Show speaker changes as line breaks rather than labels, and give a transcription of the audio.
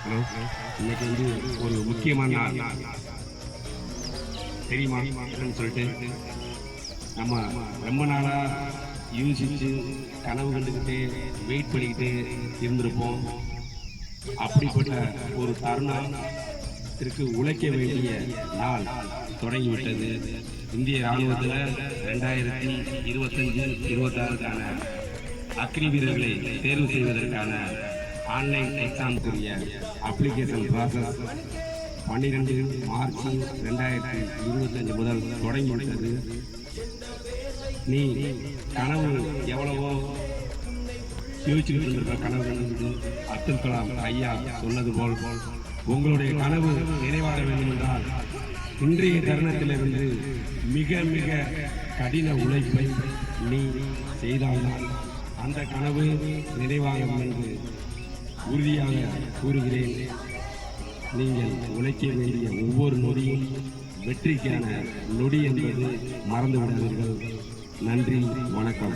Hello, இன்னைக்கு ஒரு முக்கியமான நாள் தெரியுமா என்னன்னு சொல்லிட்டு நம்ம ரொம்ப நாளாக யோசிச்சு கனவு கண்டுக்கிட்டு வெயிட் பண்ணிக்கிட்டு இருந்திருப்போம். அப்படிப்பட்ட ஒரு தருணத்திற்கு உழைக்க வேண்டிய நாள் தொடங்கிவிட்டது. இந்திய இராணுவத்தில் 2025-26க்கான அக்னி வீரர்களை தேர்வு செய்வதற்கான ஆன்லைன் எக்ஸாமுக்குரிய அப்ளிகேஷன் ப்ராசஸ் 12 மார்ச் 2025 முதல் தொடங்கிவிட்டது. நீ கனவு எவ்வளவோ யோசிச்சுக்கிட்டு இருந்திருக்க கனவு கண்டு அப்துல் கலாம் ஐயா சொன்னது போல் உங்களுடைய கனவு நிறைவாக வேண்டும் என்றால் இன்றைய தருணத்திலிருந்து மிக மிக கடின உழைப்பை நீ செய்தால்தான் அந்த கனவு நிறைவாகும் என்று உறுதியாக கூறுகிறேன். நீங்கள் உழைக்க வேண்டிய ஒவ்வொரு நொடியும் வெற்றிக்கான நொடி என்பது மறந்து விடாதீர்கள். நன்றி, வணக்கம்.